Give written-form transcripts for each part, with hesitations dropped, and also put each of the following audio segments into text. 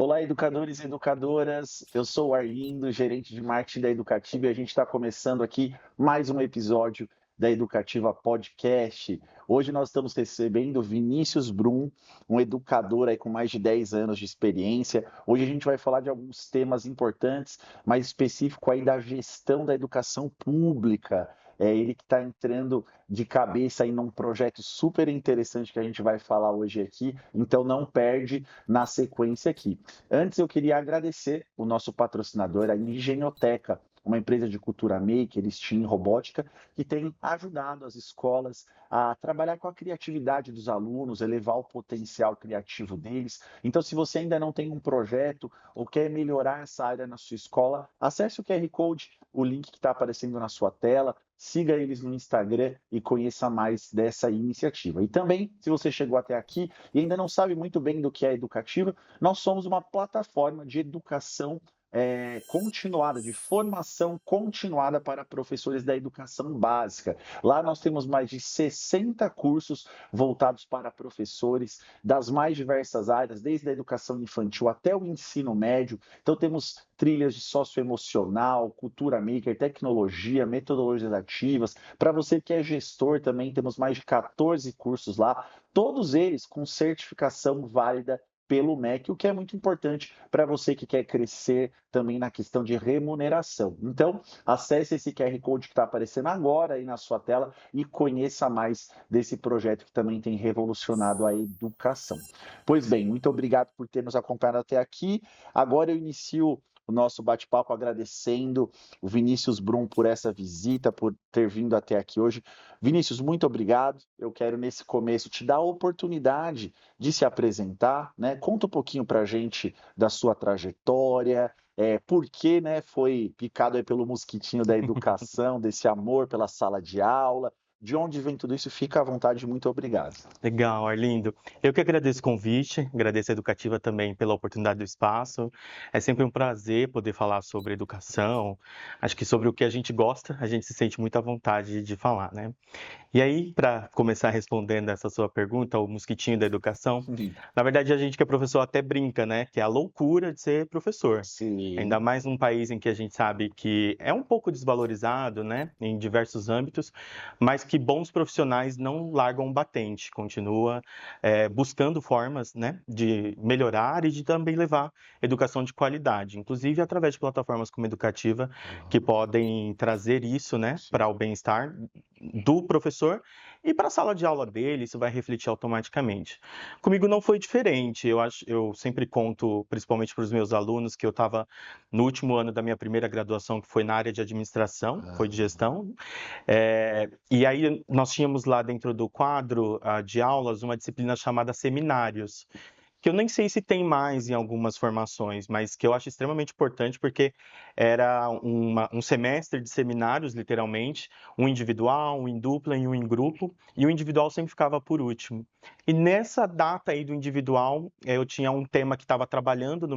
Olá, educadores e educadoras. Eu sou o Arlindo, gerente de marketing da Educativa, e a gente está começando aqui mais um episódio da Educativa Podcast. Hoje nós estamos recebendo Vinícius Brum, um educador aí com mais de 10 anos de experiência. Hoje a gente vai falar de alguns temas importantes, mais específico aí da gestão da educação pública. É ele que está entrando de cabeça aí num projeto super interessante que a gente vai falar hoje aqui, então não perde na sequência aqui. Antes, eu queria agradecer o nosso patrocinador, a Engenhoteca, uma empresa de cultura maker, STEAM, robótica, que tem ajudado as escolas a trabalhar com a criatividade dos alunos, elevar o potencial criativo deles. Então, se você ainda não tem um projeto ou quer melhorar essa área na sua escola, acesse o QR Code, o link que está aparecendo na sua tela, siga eles no Instagram e conheça mais dessa iniciativa. E também, se você chegou até aqui e ainda não sabe muito bem do que é educativa, nós somos uma plataforma de educação continuada, de formação continuada para professores da educação básica. Lá nós temos mais de 60 cursos voltados para professores das mais diversas áreas, desde a educação infantil até o ensino médio. Então temos trilhas de socioemocional, cultura maker, tecnologia, metodologias ativas. Para você que é gestor também, temos mais de 14 cursos lá, todos eles com certificação válida pelo MEC, o que é muito importante para você que quer crescer também na questão de remuneração. Então, acesse esse QR Code que está aparecendo agora aí na sua tela e conheça mais desse projeto que também tem revolucionado a educação. Pois bem, muito obrigado por ter nos acompanhado até aqui. Agora eu inicio o nosso bate-papo agradecendo o Vinícius Brum por essa visita, por ter vindo até aqui hoje. Vinícius, muito obrigado. Eu quero, nesse começo, te dar a oportunidade de se apresentar, né? Conta um pouquinho para a gente da sua trajetória, por que, né, foi picado aí pelo mosquitinho da educação, desse amor pela sala de aula, de onde vem tudo isso? Fica à vontade, muito obrigado. Legal, Arlindo. Eu que agradeço o convite, agradeço a Educativa também pela oportunidade do espaço. É sempre um prazer poder falar sobre educação. Acho que sobre o que a gente gosta, a gente se sente muito à vontade de falar, né? E aí, para começar respondendo essa sua pergunta, o mosquitinho da educação, na verdade a gente que é professor até brinca, né? Que é a loucura de ser professor. Ainda Sim, mais num país em que a gente sabe que é um pouco desvalorizado, né? Em diversos âmbitos, mas que bons profissionais não largam o batente, continua buscando formas, né? De melhorar e de também levar educação de qualidade, inclusive através de plataformas como Educativa, que podem trazer isso, né? Para o bem-estar do professor e para a sala de aula dele, isso vai refletir automaticamente. Comigo não foi diferente. Eu sempre conto, principalmente para os meus alunos, que eu estava no último ano da minha primeira graduação, que foi na área de administração, foi de gestão. E aí nós tínhamos lá dentro do quadro de aulas uma disciplina chamada seminários, que eu nem sei se tem mais em algumas formações, mas que eu acho extremamente importante, porque era um semestre de seminários, literalmente, um individual, um em dupla e um em grupo, e o individual sempre ficava por último. E nessa data aí do individual, eu tinha um tema que estava trabalhando no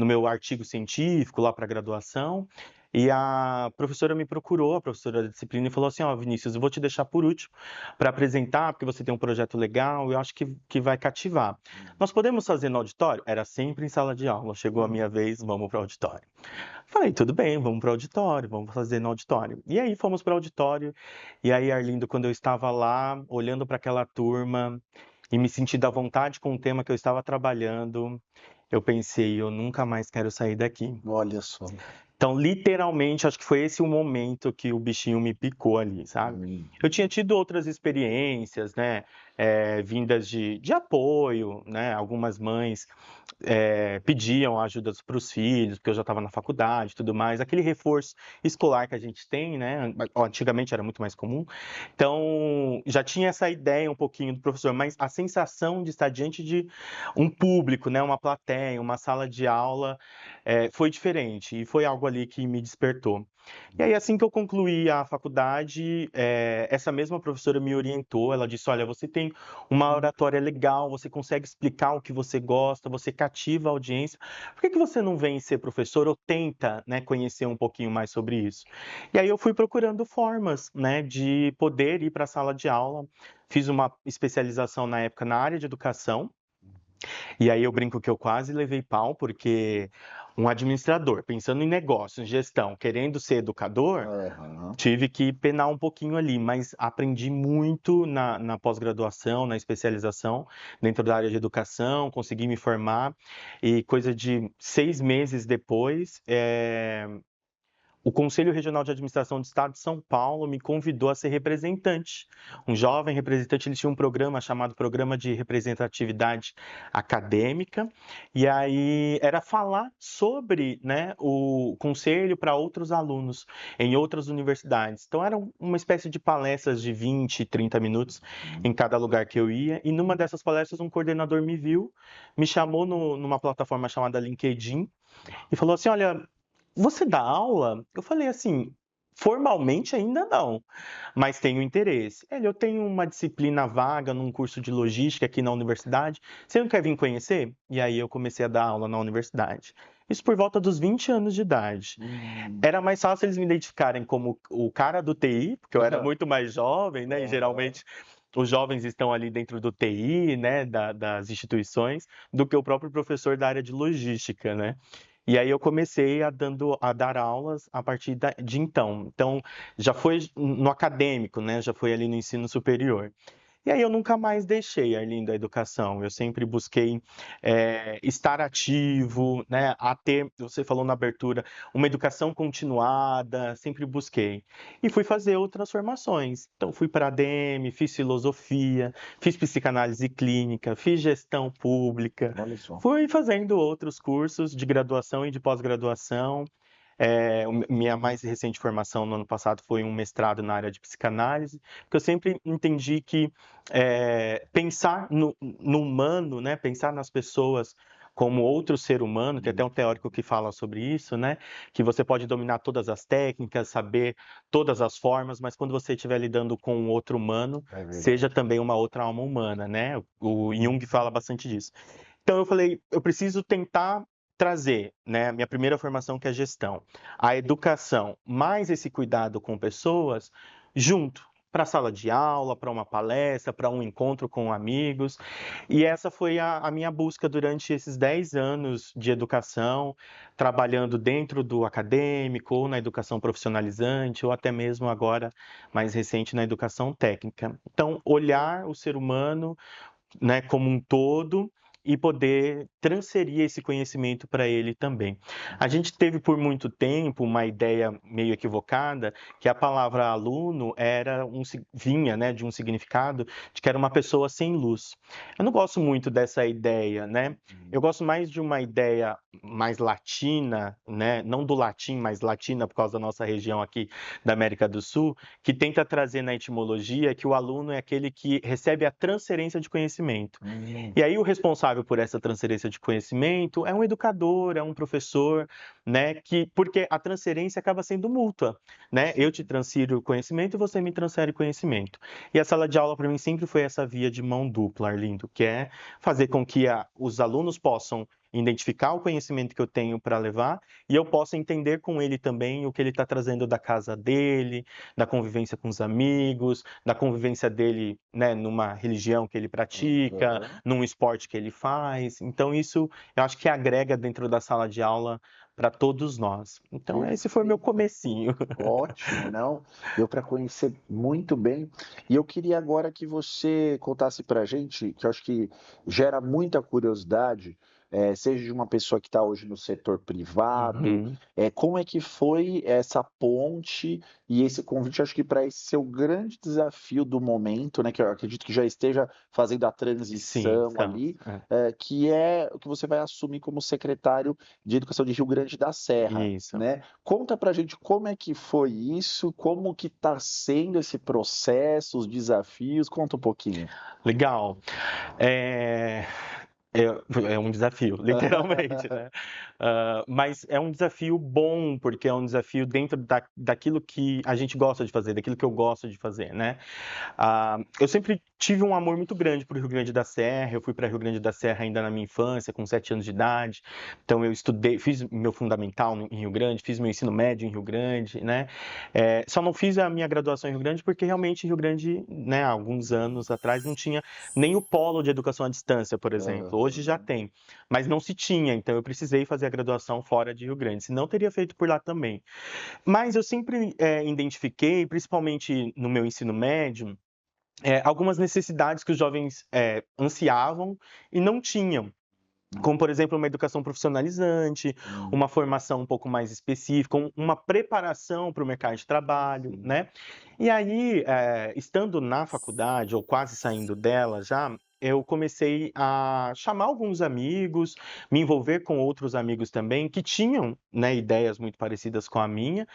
meu artigo científico lá para graduação, e a professora me procurou, a professora da disciplina, e falou assim: ó, Vinícius, eu vou te deixar por último para apresentar, porque você tem um projeto legal, eu acho que vai cativar. Nós podemos fazer no auditório? Era sempre em sala de aula. Chegou a minha vez, vamos para o auditório. Falei, tudo bem, vamos para o auditório, vamos fazer no auditório. E aí fomos para o auditório. E aí, Arlindo, quando eu estava lá, olhando para aquela turma e me sentindo à vontade com o tema que eu estava trabalhando, eu pensei, eu nunca mais quero sair daqui. olha só. Então, literalmente, acho que foi esse o momento que o bichinho me picou ali, sabe? Eu tinha tido outras experiências, né, vindas de apoio, né, algumas mães pediam ajuda para os filhos, porque eu já estava na faculdade e tudo mais, aquele reforço escolar que a gente tem, né, antigamente era muito mais comum, então já tinha essa ideia um pouquinho do professor, mas a sensação de estar diante de um público, né, uma plateia, uma sala de aula, foi diferente, e foi algo ali que me despertou. E aí, assim que eu concluí a faculdade, essa mesma professora me orientou, ela disse: olha, você tem uma oratória legal, você consegue explicar o que você gosta, você cativa a audiência, por que você não vem ser professor ou tenta, né, conhecer um pouquinho mais sobre isso? E aí eu fui procurando formas, né, de poder ir para a sala de aula, fiz uma especialização na época na área de educação, E aí eu brinco que eu quase levei pau, porque um administrador, pensando em negócio, em gestão, querendo ser educador, Aham. tive que penar um pouquinho ali, mas aprendi muito na pós-graduação, na especialização, dentro da área de educação, consegui me formar, e coisa de 6 meses depois, o Conselho Regional de Administração do Estado de São Paulo me convidou a ser representante. Um jovem representante, ele tinha um programa chamado Programa de Representatividade Acadêmica, e aí era falar sobre, né, o conselho para outros alunos em outras universidades. Então era uma espécie de palestras de 20, 30 minutos em cada lugar que eu ia, e numa dessas palestras um coordenador me viu, me chamou numa plataforma chamada LinkedIn, e falou assim: olha, você dá aula? Eu falei assim, formalmente ainda não, mas tenho interesse. Eu tenho uma disciplina vaga num curso de logística aqui na universidade, você não quer vir conhecer? E aí eu comecei a dar aula na universidade. Isso por volta dos 20 anos de idade. Era mais fácil eles me identificarem como o cara do TI, porque eu era muito mais jovem, né? E geralmente os jovens estão ali dentro do TI, né? Das instituições, do que o próprio professor da área de logística, né? E aí eu comecei a dar aulas a partir de então. Então, já foi no acadêmico, né? Já foi ali no ensino superior. E aí eu nunca mais deixei, Arlindo, a educação. Eu sempre busquei estar ativo, né? A ter, você falou na abertura, uma educação continuada, sempre busquei. E fui fazer outras formações. Então fui para a ADM, fiz filosofia, fiz psicanálise clínica, fiz gestão pública, Olha só. fui fazendo outros cursos de graduação e de pós-graduação. Minha mais recente formação no ano passado foi um mestrado na área de psicanálise, porque eu sempre entendi que pensar no humano, né, pensar nas pessoas como outro ser humano, que até um teórico que fala sobre isso, né, que você pode dominar todas as técnicas, saber todas as formas, mas quando você estiver lidando com um outro humano, É seja verdade. também uma outra alma humana, né? O Jung fala bastante disso. Então eu falei, eu preciso tentar trazer, né, minha primeira formação que é gestão, a educação, mais esse cuidado com pessoas, junto para a sala de aula, para uma palestra, para um encontro com amigos. E essa foi a minha busca durante esses 10 anos de educação, trabalhando dentro do acadêmico, ou na educação profissionalizante, ou até mesmo agora, mais recente, na educação técnica. Então, olhar o ser humano, né, como um todo, e poder transferir esse conhecimento para ele também. A gente teve por muito tempo uma ideia meio equivocada que a palavra aluno vinha, né, de um significado de que era uma pessoa sem luz. Eu não gosto muito dessa ideia, né? Eu gosto mais de uma ideia mais latina, né? Não do latim, mas latina por causa da nossa região aqui da América do Sul, que tenta trazer na etimologia que o aluno é aquele que recebe a transferência de conhecimento. E aí o responsável por essa transferência de conhecimento é um educador, é um professor, né? Porque a transferência acaba sendo mútua, né? Eu te transfiro conhecimento e você me transfere conhecimento. E a sala de aula para mim sempre foi essa via de mão dupla, Arlindo, que é fazer com que os alunos possam identificar o conhecimento que eu tenho para levar e eu possa entender com ele também o que ele está trazendo da casa dele, da convivência com os amigos, da convivência dele, né, numa religião que ele pratica, Aham. num esporte que ele faz. Então, isso eu acho que agrega dentro da sala de aula para todos nós. Então, esse foi o meu Perfeito. comecinho. Ótimo, não? Deu para conhecer muito bem. E eu queria agora que você contasse para a gente, que eu acho que gera muita curiosidade, seja de uma pessoa que está hoje no setor privado, Uhum. como é que foi essa ponte e esse convite, acho que para esse seu grande desafio do momento, né, que eu acredito que já esteja fazendo a Sim, transição estamos. ali, que é o que você vai assumir como secretário de Educação de Rio Grande da Serra, Isso. né? Conta pra gente como é que foi isso, como que tá sendo esse processo, os desafios, conta um pouquinho. Legal. É, é um desafio, literalmente, né? Mas é um desafio bom, porque é um desafio dentro daquilo que a gente gosta de fazer, daquilo que eu gosto de fazer, né? Eu sempre tive um amor muito grande por Rio Grande da Serra. Eu fui para Rio Grande da Serra ainda na minha infância, com 7 anos de idade. Então eu estudei, fiz meu fundamental em Rio Grande, fiz meu ensino médio em Rio Grande, né? Só não fiz a minha graduação em Rio Grande porque realmente Rio Grande, né, há alguns anos atrás não tinha nem o polo de educação à distância, por exemplo. Hoje já Aham. tem, mas não se tinha, então eu precisei fazer a graduação fora de Rio Grande, senão teria feito por lá também. Mas eu sempre identifiquei, principalmente no meu ensino médio, algumas necessidades que os jovens ansiavam e não tinham. Como, por exemplo, uma educação profissionalizante, Hum, uma formação um pouco mais específica, uma preparação para o mercado de trabalho, sim. né? E aí, estando na faculdade, ou quase saindo dela já, eu comecei a chamar alguns amigos, me envolver com outros amigos também, que tinham, né, ideias muito parecidas com a minha,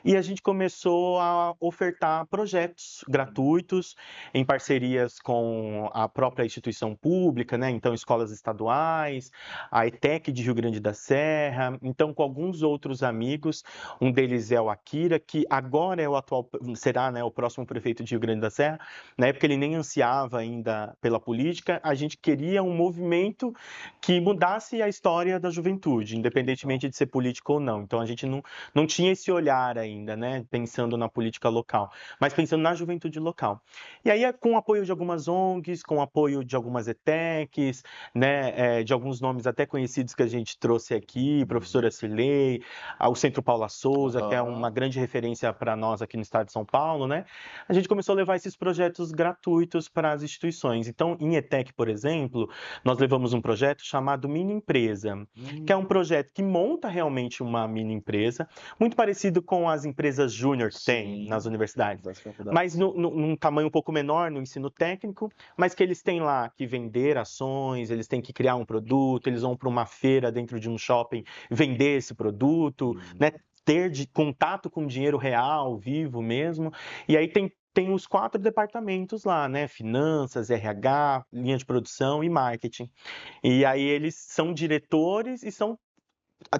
e a gente começou a ofertar projetos gratuitos em parcerias com a própria instituição pública, né? Então, escolas estaduais, a ETEC de Rio Grande da Serra, então com alguns outros amigos, um deles é o Akira, que agora é o atual, será, né, o próximo prefeito de Rio Grande da Serra. Na época ele nem ansiava ainda pela política, a gente queria um movimento que mudasse a história da juventude, Legal. independentemente de ser político ou não. Então a gente não tinha esse olhar ainda, né, pensando na política local, mas pensando na juventude local. E aí, com o apoio de algumas ONGs, com o apoio de algumas ETECs, né, de alguns nomes até conhecidos que a gente trouxe aqui, Uhum. professora Cirlei, o Centro Paula Souza, que é uma Aham. grande referência para nós aqui no estado de São Paulo, né, a gente começou a levar esses projetos gratuitos para as instituições. Então, em ETEC, por exemplo, nós levamos um projeto chamado Mini Empresa, que é um Hum, projeto que monta realmente uma mini empresa, muito parecido com as empresas júnior que tem nas sim, universidades, das mas faculdades. num tamanho um pouco menor no ensino técnico, mas que eles têm lá que vender ações, eles têm que criar um produto, eles vão para uma feira dentro de um shopping vender esse produto, Sim. né? Ter contato com dinheiro real, vivo mesmo, e aí tem os 4 departamentos lá, né? Finanças, RH, linha de produção e marketing. E aí eles são diretores e são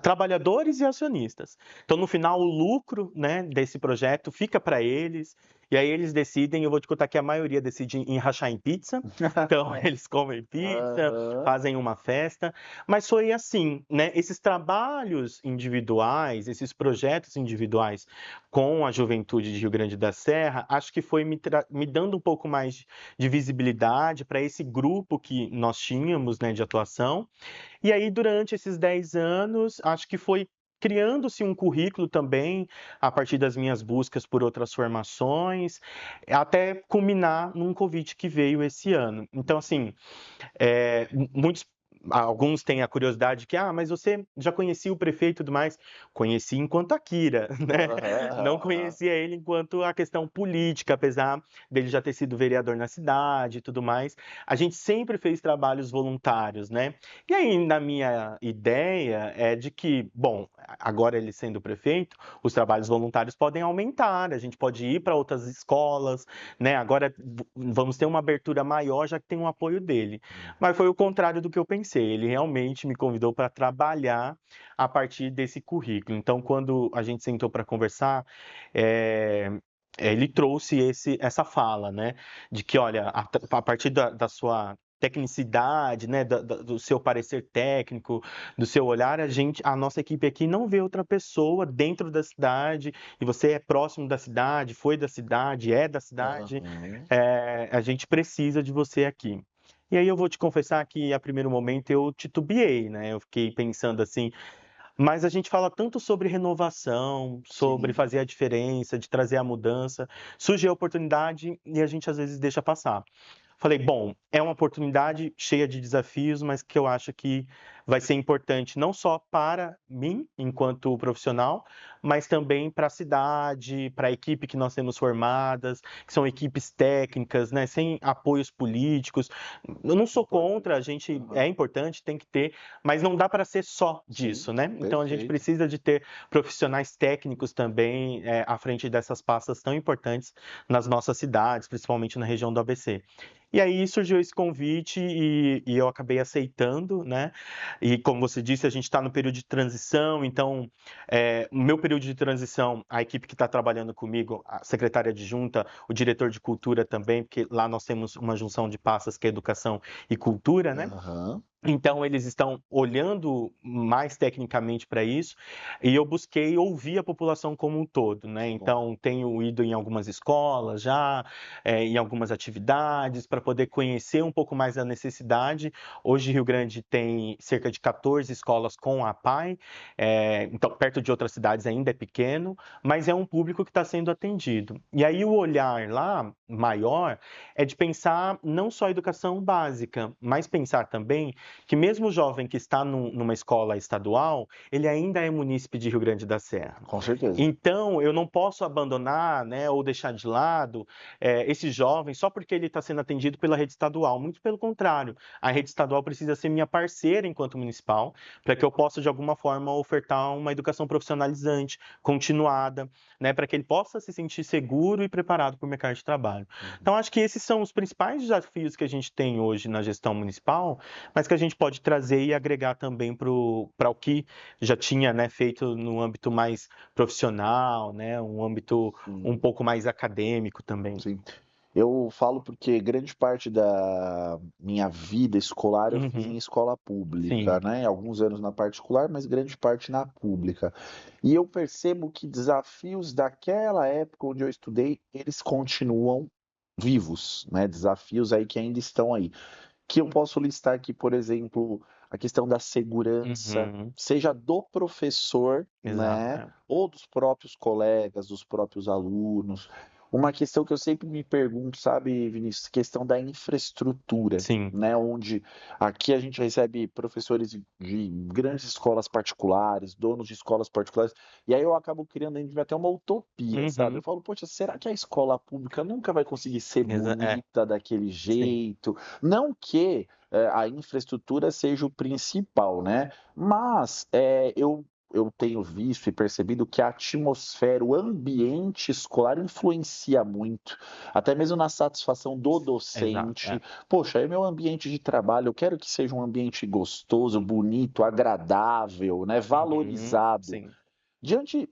trabalhadores e acionistas. Então, no final, o lucro, né, desse projeto fica para eles, e aí eles decidem, eu vou te contar que a maioria decide em rachar em pizza, então eles comem pizza, Aham. fazem uma festa, mas foi assim, né, esses trabalhos individuais, esses projetos individuais com a juventude de Rio Grande da Serra, acho que foi me dando um pouco mais de visibilidade para esse grupo que nós tínhamos, né, de atuação, e aí, durante esses 10 anos, acho que foi criando-se um currículo também, a partir das minhas buscas por outras formações, até culminar num convite que veio esse ano. Então, assim, muitos, alguns têm a curiosidade que, mas você já conhecia o prefeito e tudo mais? Conheci enquanto Akira, né? Não Aham. conhecia ele enquanto a questão política, apesar dele já ter sido vereador na cidade e tudo mais. A gente sempre fez trabalhos voluntários, né? E aí, na minha ideia, é de que, bom, agora ele sendo prefeito, os trabalhos voluntários podem aumentar, a gente pode ir para outras escolas, né? Agora vamos ter uma abertura maior, já que tem um apoio dele. Mas foi o contrário do que eu pensei. Ele realmente me convidou para trabalhar a partir desse currículo. Então, quando a gente sentou para conversar, é, ele trouxe essa fala, né? De que, olha, a partir da sua tecnicidade, né, do seu parecer técnico, do seu olhar, a nossa equipe aqui não vê outra pessoa dentro da cidade, e você é próximo da cidade, foi da cidade, é da cidade, Aham. a gente precisa de você aqui. E aí eu vou te confessar que a primeiro momento eu titubeei, né? Eu fiquei pensando assim, mas a gente fala tanto sobre renovação, sobre Sim. fazer a diferença, de trazer a mudança, surge a oportunidade e a gente às vezes deixa passar. Falei, bom, é uma oportunidade cheia de desafios, mas que eu acho que vai ser importante não só para mim, enquanto profissional, mas também para a cidade, para a equipe que nós temos formadas, que são equipes técnicas, né, sem apoios políticos. Eu não sou contra, a Importante. gente é Aham. importante, tem que ter, mas não dá para ser só Sim, disso, né? Então a gente perfeito. precisa de ter profissionais técnicos também à frente dessas pastas tão importantes nas nossas cidades, principalmente na região do ABC. E aí surgiu esse convite e eu acabei aceitando, né? E como você disse, a gente está no período de transição, então, o meu período de transição, a equipe que está trabalhando comigo, a secretária adjunta, o diretor de cultura também, porque lá nós temos uma junção de pastas que é educação e cultura, né? Aham. Então, eles estão olhando mais tecnicamente para isso, e eu busquei ouvir a população como um todo, né? Que bom. Então, tenho ido em algumas escolas já, em algumas atividades, para poder conhecer um pouco mais a necessidade. Hoje, Rio Grande tem cerca de 14 escolas com a APAE, então, perto de outras cidades ainda é pequeno, mas é um público que está sendo atendido. E aí, o olhar lá, maior, é de pensar não só a educação básica, mas pensar também que mesmo o jovem que está numa escola estadual, ele ainda é munícipe de Rio Grande da Serra. Com certeza. Então, eu não posso abandonar, né, ou deixar de lado esse jovem só porque ele está sendo atendido pela rede estadual. Muito pelo contrário, a rede estadual precisa ser minha parceira enquanto municipal, para que eu possa, de alguma forma, ofertar uma educação profissionalizante, continuada, né, para que ele possa se sentir seguro e preparado para o mercado de trabalho. Então, acho que esses são os principais desafios que a gente tem hoje na gestão municipal, mas que a gente pode trazer e agregar também para o que já tinha, né, feito no âmbito mais profissional, né, um âmbito um Sim, pouco mais acadêmico também. sim. Eu falo porque grande parte da minha vida escolar eu fiz em Uhum, escola pública, sim. né? Alguns anos na particular, mas grande parte na pública. E eu percebo que desafios daquela época onde eu estudei, eles continuam vivos, né? Desafios aí que ainda estão aí. Que eu posso listar aqui, por exemplo, a questão da segurança, Uhum, seja do professor, exato. né, ou dos próprios colegas, dos próprios alunos. Uma questão que eu sempre me pergunto, sabe, Vinícius, questão da infraestrutura, Sim. né, onde aqui a gente recebe professores de grandes escolas particulares, donos de escolas particulares, e aí eu acabo criando dentro de mim até uma utopia, sabe? Eu Uhum, falo, poxa, será que a escola pública nunca vai conseguir ser é, bonita daquele sim. jeito? Não que a infraestrutura seja o principal, né? Mas eu tenho visto e percebido que a atmosfera, o ambiente escolar influencia muito, até mesmo na satisfação do Exato. docente. Poxa, é meu ambiente de trabalho, eu quero que seja um ambiente gostoso, bonito, agradável, né? Uhum, Valorizado. sim. Diante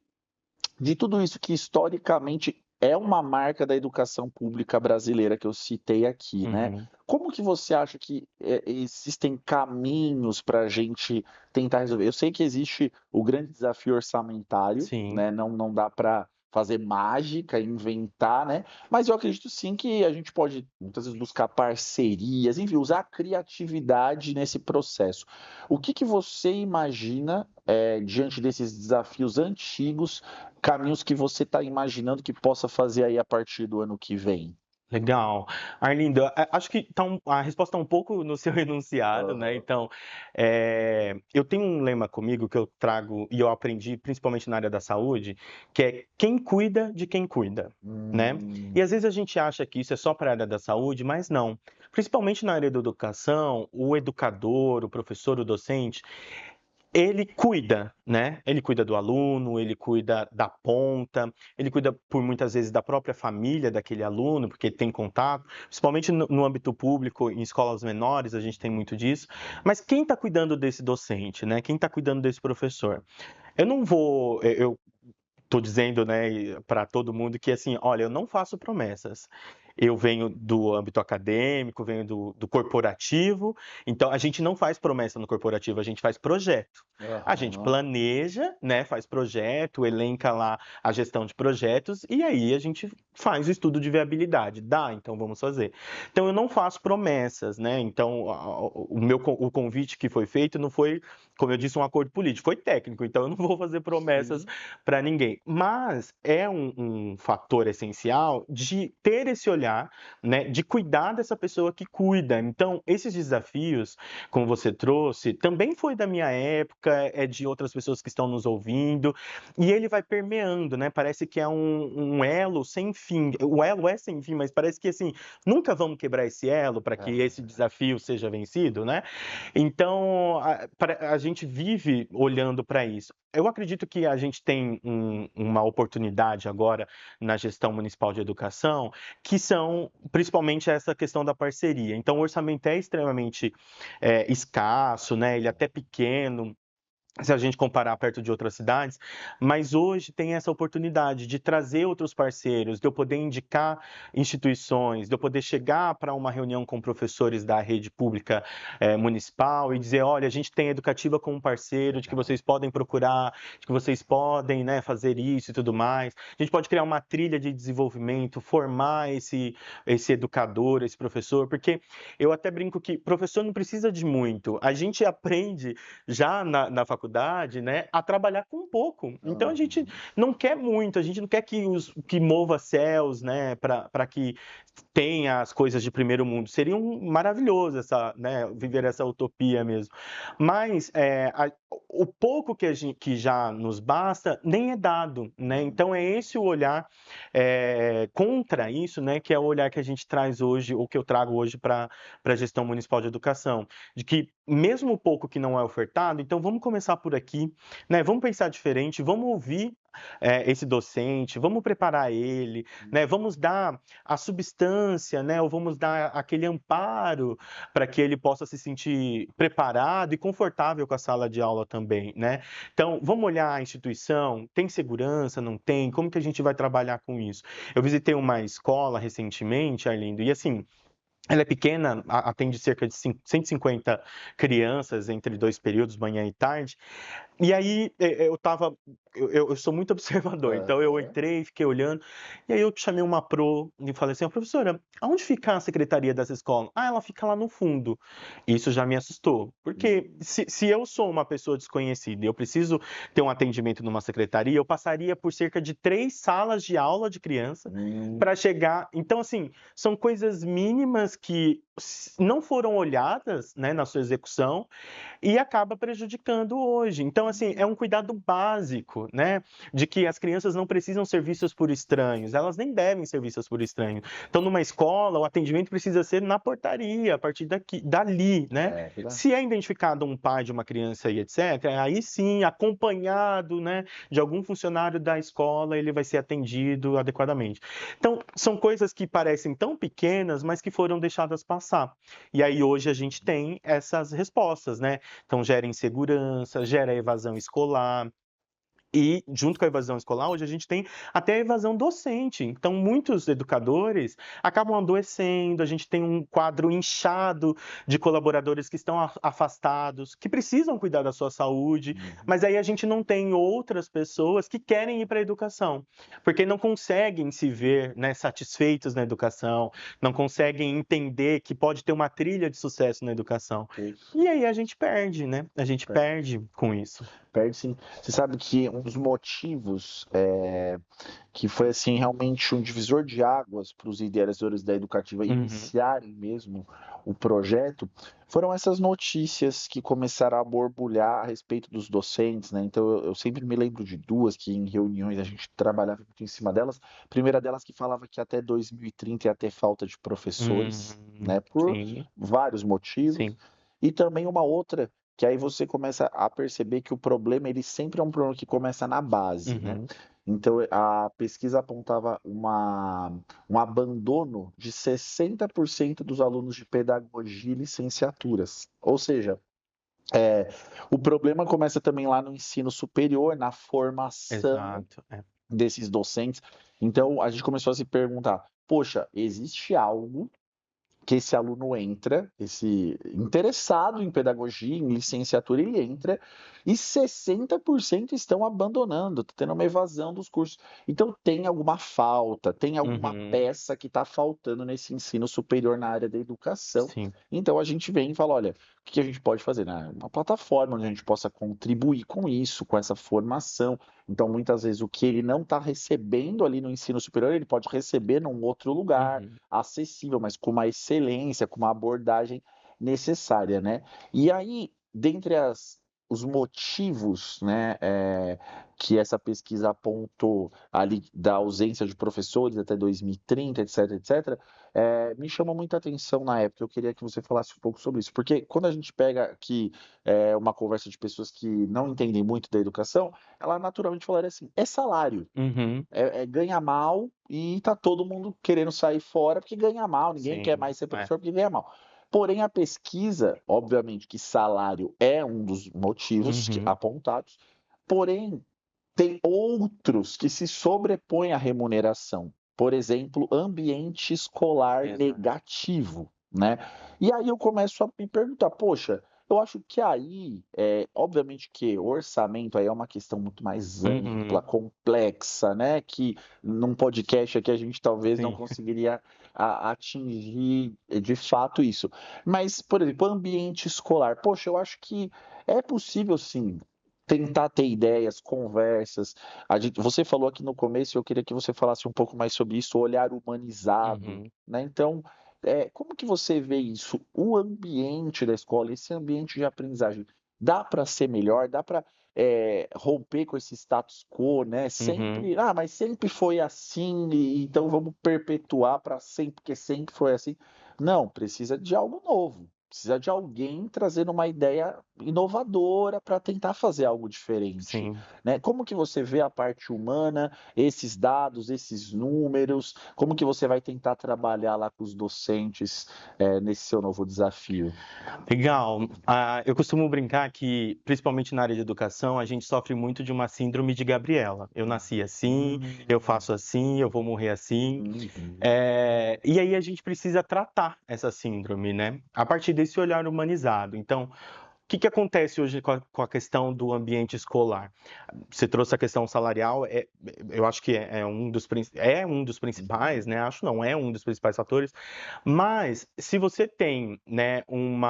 de tudo isso que historicamente é uma marca da educação pública brasileira que eu citei aqui, né? Uhum, Como que você acha que existem caminhos para a gente tentar resolver? Eu sei que existe o grande desafio orçamentário, sim. né? Não dá para fazer mágica, inventar, né? Mas eu acredito sim que a gente pode muitas vezes buscar parcerias, enfim, usar a criatividade nesse processo. O que que você imagina diante desses desafios antigos, caminhos que você está imaginando que possa fazer aí a partir do ano que vem? Legal. Arlindo, acho que a resposta está um pouco no seu enunciado, né? Aham. Então, eu tenho um lema comigo que eu trago e eu aprendi principalmente na área da saúde, que é quem cuida de quem cuida, né? E Hum, às vezes a gente acha que isso é só para a área da saúde, mas não. Principalmente na área da educação, o educador, o professor, o docente, ele cuida, né? Ele cuida do aluno, ele cuida da ponta, ele cuida por muitas vezes da própria família daquele aluno, porque tem contato, principalmente no âmbito público, em escolas menores, a gente tem muito disso. Mas quem está cuidando desse docente, né? Quem está cuidando desse professor? Eu não vou, eu estou dizendo, né, para todo mundo que assim, olha, eu não faço promessas. Eu venho do âmbito acadêmico, venho do corporativo, então a gente não faz promessa no corporativo, a gente faz projeto. A gente aham. planeja, né, faz projeto, elenca lá a gestão de projetos e aí a gente faz o estudo de viabilidade. Dá, então vamos fazer. Então eu não faço promessas, né? Então o convite que foi feito não foi, como eu disse, um acordo político, foi técnico. Então eu não vou fazer promessas Sim. para ninguém. Mas é um fator essencial de ter esse olhar, né, de cuidar dessa pessoa que cuida. Então, esses desafios, como você trouxe, também foi da minha época, é de outras pessoas que estão nos ouvindo, e ele vai permeando, né? Parece que é um elo sem fim. O elo é sem fim, mas parece que assim, nunca vamos quebrar esse elo para que esse É. desafio seja vencido, né? Então, a gente vive olhando para isso. Eu acredito que a gente tem uma oportunidade agora na gestão municipal de educação, são principalmente essa questão da parceria. Então, o orçamento é extremamente escasso, né? Ele é até pequeno, se a gente comparar perto de outras cidades, mas hoje tem essa oportunidade de trazer outros parceiros, de eu poder indicar instituições, de eu poder chegar para uma reunião com professores da rede pública municipal e dizer, olha, a gente tem a Educativa como parceiro, de que vocês podem procurar, de que vocês podem, né, fazer isso e tudo mais. A gente pode criar uma trilha de desenvolvimento, formar esse educador, esse professor, porque eu até brinco que professor não precisa de muito, a gente aprende já na faculdade, né, a trabalhar com pouco. Então a gente não quer muito, a gente não quer que mova céus, né, para que tenha as coisas de primeiro mundo. Seria maravilhoso né, viver essa utopia mesmo. Mas o pouco que já nos basta nem é dado, né? Então é esse o olhar contra isso, né, que é o olhar que a gente traz hoje, ou que eu trago hoje para a gestão municipal de educação, de que mesmo o pouco que não é ofertado, então vamos começar por aqui, né? Vamos pensar diferente, vamos ouvir esse docente, vamos preparar ele, né? Vamos dar a substância, né? Ou vamos dar aquele amparo para que ele possa se sentir preparado e confortável com a sala de aula também, né? Então, vamos olhar a instituição, tem segurança, não tem? Como que a gente vai trabalhar com isso? Eu visitei uma escola recentemente, Arlindo, e assim, ela é pequena, atende cerca de 150 crianças entre 2 períodos, manhã e tarde. E aí eu sou muito observador, então eu entrei, fiquei olhando, e aí eu chamei uma pro e falei assim, professora, aonde fica a secretaria dessa escola? Ah, ela fica lá no fundo. Isso já me assustou, porque se eu sou uma pessoa desconhecida e eu preciso ter um atendimento numa secretaria, eu passaria por cerca de 3 salas de aula de criança para chegar. Então, assim, são coisas mínimas que não foram olhadas, né, na sua execução, e acaba prejudicando hoje. Então, assim, é um cuidado básico, né? De que as crianças não precisam ser vistas por estranhos, elas nem devem ser vistas por estranhos. Então, numa escola, o atendimento precisa ser na portaria, a partir dali, né? Se é identificado um pai de uma criança e etc., aí sim, acompanhado, né, de algum funcionário da escola, ele vai ser atendido adequadamente. Então, são coisas que parecem tão pequenas, mas que foram deixadas passar. E aí, hoje, a gente tem essas respostas, né? Então, gera insegurança, gera evasão escolar. E, junto com a evasão escolar, hoje a gente tem até a evasão docente. Então, muitos educadores acabam adoecendo, a gente tem um quadro inchado de colaboradores que estão afastados, que precisam cuidar da sua saúde, mas aí a gente não tem outras pessoas que querem ir para a educação, porque não conseguem se ver, né, satisfeitos na educação, não conseguem entender que pode ter uma trilha de sucesso na educação. E aí a gente perde, né? A gente perde com isso. Perde sim. Você sabe que um dos motivos que foi assim realmente um divisor de águas para os idealizadores da Educativa iniciarem mesmo o projeto foram essas notícias que começaram a borbulhar a respeito dos docentes, né? Então eu sempre me lembro de duas que em reuniões a gente trabalhava muito em cima delas. A primeira delas que falava que até 2030 ia ter falta de professores, né? Por vários motivos. Sim. E também uma outra que aí você começa a perceber que o problema ele sempre é um problema que começa na base, né? Então a pesquisa apontava um abandono de 60% dos alunos de pedagogia e licenciaturas. Ou seja, o problema começa também lá no ensino superior, na formação desses docentes. Então a gente começou a se perguntar: poxa, existe algo que esse aluno entra, esse interessado em pedagogia, em licenciatura, ele entra e 60% estão abandonando, tá tendo uma evasão dos cursos. Então tem alguma falta, tem alguma peça que está faltando nesse ensino superior na área da educação. Sim. Então a gente vem e fala, olha, o que a gente pode fazer? Né? Uma plataforma onde a gente possa contribuir com isso, com essa formação. Então, muitas vezes, o que ele não está recebendo ali no ensino superior, ele pode receber num outro lugar, acessível, mas com uma excelência, com uma abordagem necessária, né? E aí, dentre as os motivos, né, que essa pesquisa apontou ali da ausência de professores até 2030, etc, etc, me chamou muita atenção na época. Eu queria que você falasse um pouco sobre isso, porque quando a gente pega aqui uma conversa de pessoas que não entendem muito da educação, ela naturalmente falaria assim: é salário, Uhum, ganha mal e tá todo mundo querendo sair fora porque ganha mal, ninguém quer sim, mais ser professor porque ganha mal. Porém, a pesquisa, obviamente que salário é um dos motivos uhum, apontados, porém, tem outros que se sobrepõem à remuneração. Por exemplo, ambiente escolar exato. negativo, né? E aí eu começo a me perguntar, poxa, eu acho que aí, obviamente que orçamento aí é uma questão muito mais ampla, Uhum, complexa, né? Que num podcast aqui a gente talvez não sim. conseguiria atingir de fato isso. Mas, por exemplo, ambiente escolar, poxa, eu acho que é possível sim tentar ter ideias, conversas. Você falou aqui no começo, eu queria que você falasse um pouco mais sobre isso, o olhar humanizado, Uhum. né? Então, como que você vê isso? O ambiente da escola, esse ambiente de aprendizagem, dá para ser melhor? Dá para romper com esse status quo, né? Uhum. Sempre, mas sempre foi assim, então vamos perpetuar para sempre, porque sempre foi assim. Não, precisa de algo novo. Precisa de alguém trazendo uma ideia inovadora para tentar fazer algo diferente, Sim. né? Como que você vê a parte humana, esses dados, esses números? Como que você vai tentar trabalhar lá com os docentes, nesse seu novo desafio? Legal. Eu costumo brincar que, principalmente na área de educação, a gente sofre muito de uma síndrome de Gabriela. Eu nasci assim, eu Hum, faço assim, eu vou morrer assim. uhum. E aí a gente precisa tratar essa síndrome, né? A partir desse olhar humanizado. Então, o que que acontece hoje com a questão do ambiente escolar? Você trouxe a questão salarial, eu acho que é um dos principais, né? Acho não, é um dos principais fatores. Mas se você tem, né, um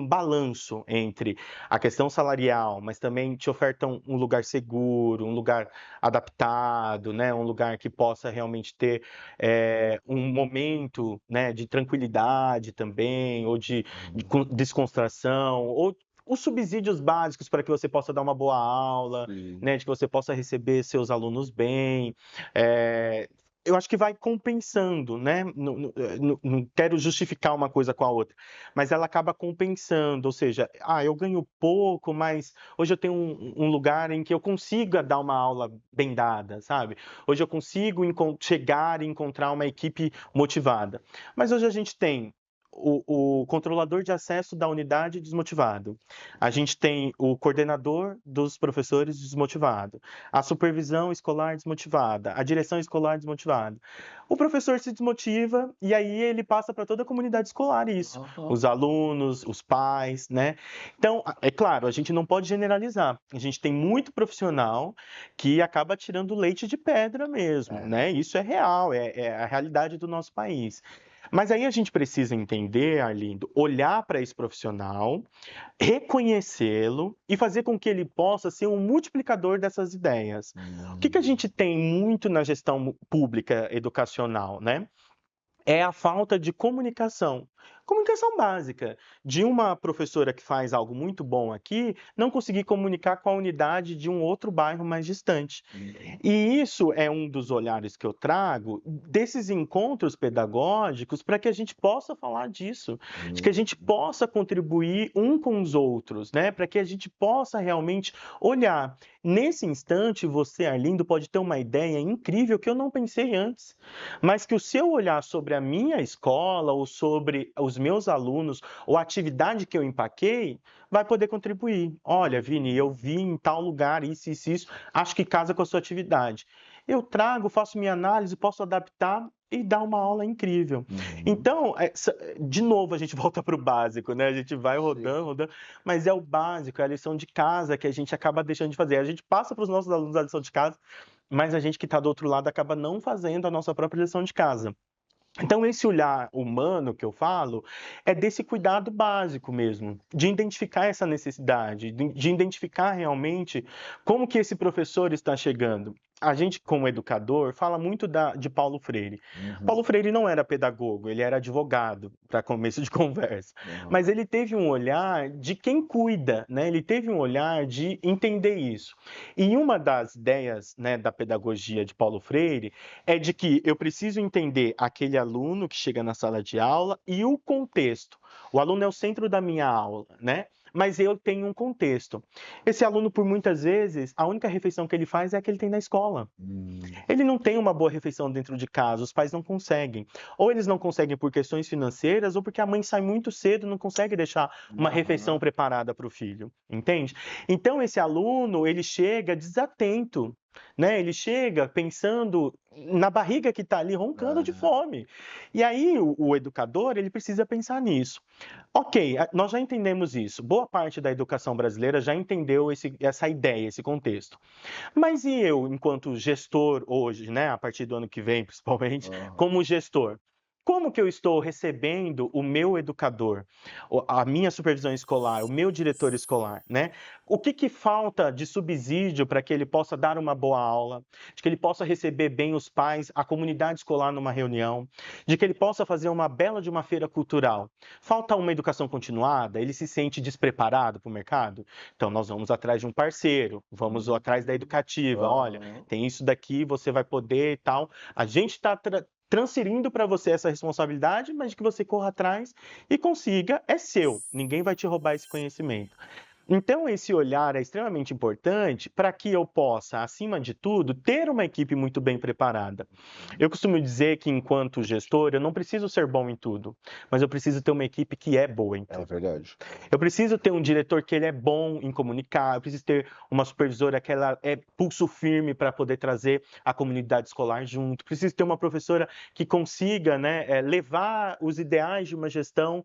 balanço entre a questão salarial, mas também te ofertam um lugar seguro, um lugar adaptado, né, um lugar que possa realmente ter um momento, né, de tranquilidade também, ou de descontração, ou os subsídios básicos para que você possa dar uma boa aula, Sim. né, de que você possa receber seus alunos bem. eh, eu acho que vai compensando, né? Não quero justificar uma coisa com a outra, mas ela acaba compensando, ou seja, eu ganho pouco, mas hoje eu tenho um lugar em que eu consiga dar uma aula bem dada, sabe? Hoje eu consigo chegar e encontrar uma equipe motivada. Mas hoje a gente tem o controlador de acesso da unidade desmotivado. A gente tem o coordenador dos professores desmotivado. A supervisão escolar desmotivada. A direção escolar desmotivada. O professor se desmotiva e aí ele passa para toda a comunidade escolar isso. Aham. Os alunos, os pais, né? Então, é claro, a gente não pode generalizar. A gente tem muito profissional que acaba tirando leite de pedra mesmo, É. né? Isso é real, é a realidade do nosso país. Mas aí a gente precisa entender, Arlindo, olhar para esse profissional, reconhecê-lo e fazer com que ele possa ser um multiplicador dessas ideias. O que a Hum. gente tem muito na gestão pública educacional, né? É a falta de comunicação. Comunicação básica. De uma professora que faz algo muito bom aqui, não conseguir comunicar com a unidade de um outro bairro mais distante. Uhum. E isso é um dos olhares que eu trago desses encontros pedagógicos para que a gente possa falar disso, de que a Uhum. gente possa contribuir um com os outros, né? Para que a gente possa realmente olhar. Nesse instante, você, Arlindo, pode ter uma ideia incrível que eu não pensei antes, mas que o seu olhar sobre a minha escola ou sobre os meus alunos ou a atividade que eu empaquei vai poder contribuir. Olha, Vini, eu vi em tal lugar isso, acho que casa com a sua atividade. Eu trago, faço minha análise, posso adaptar e dar uma aula incrível. Uhum. Então, de novo, a gente volta para o básico, né? A gente vai Sim. rodando, rodando, mas é o básico, é a lição de casa que a gente acaba deixando de fazer. A gente passa para os nossos alunos a lição de casa, mas a gente que está do outro lado acaba não fazendo a nossa própria lição de casa. Então, esse olhar humano que eu falo é desse cuidado básico mesmo, de identificar essa necessidade, de identificar realmente como que esse professor está chegando. a gente, como educador, fala muito de Paulo Freire. Paulo Freire não era pedagogo, ele era advogado, para começo de conversa. Mas ele teve um olhar de quem cuida, né? Ele teve um olhar de entender isso. E uma das ideias, né, da pedagogia de Paulo Freire é de que eu preciso entender aquele aluno que chega na sala de aula e o contexto. O aluno é o centro da minha aula, né? Mas eu tenho um contexto. Esse aluno, por muitas vezes, a única refeição que ele faz é a que ele tem na escola. Ele não tem uma boa refeição dentro de casa, os pais não conseguem. Ou eles não conseguem por questões financeiras, ou porque a mãe sai muito cedo e não consegue deixar uma refeição preparada para o filho, entende? Então, esse aluno, ele chega desatento, né? Ele chega pensando na barriga que está ali, roncando de fome. E aí, o educador, ele precisa pensar nisso. Ok, nós já entendemos isso. Boa parte da educação brasileira já entendeu essa ideia, esse contexto. Mas e eu, enquanto gestor hoje, né, a partir do ano que vem, principalmente, como gestor? Como que eu estou recebendo o meu educador, a minha supervisão escolar, o meu diretor escolar, né? O que falta de subsídio para que ele possa dar uma boa aula, de que ele possa receber bem os pais, a comunidade escolar numa reunião, de que ele possa fazer uma bela de uma feira cultural? Falta uma educação continuada? Ele se sente despreparado para o mercado? Então, nós vamos atrás de um parceiro, vamos atrás da educativa. Olha, tem isso daqui, você vai poder e tal. A gente está transferindo para você essa responsabilidade, mas de que você corra atrás e consiga, é seu. Ninguém vai te roubar esse conhecimento. Então, esse olhar é extremamente importante para que eu possa, acima de tudo, ter uma equipe muito bem preparada. Eu costumo dizer que, enquanto gestor, eu não preciso ser bom em tudo, mas eu preciso ter uma equipe que é boa em tudo. É verdade. Eu preciso ter um diretor que ele é bom em comunicar, eu preciso ter uma supervisora que ela é pulso firme para poder trazer a comunidade escolar junto, preciso ter uma professora que consiga, né, levar os ideais de uma gestão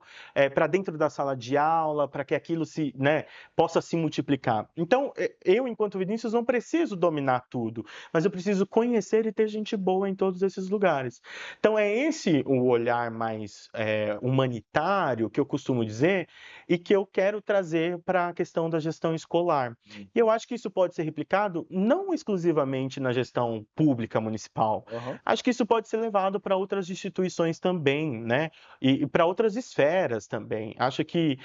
para dentro da sala de aula, para que aquilo possa se multiplicar. Então, eu, enquanto Vinícius, não preciso dominar tudo, mas eu preciso conhecer e ter gente boa em todos esses lugares. Então, é esse o olhar mais humanitário que eu costumo dizer e que eu quero trazer para a questão da gestão escolar. E eu acho que isso pode ser replicado não exclusivamente na gestão pública municipal. Acho que isso pode ser levado para outras instituições também, né? E para outras esferas também. Acho que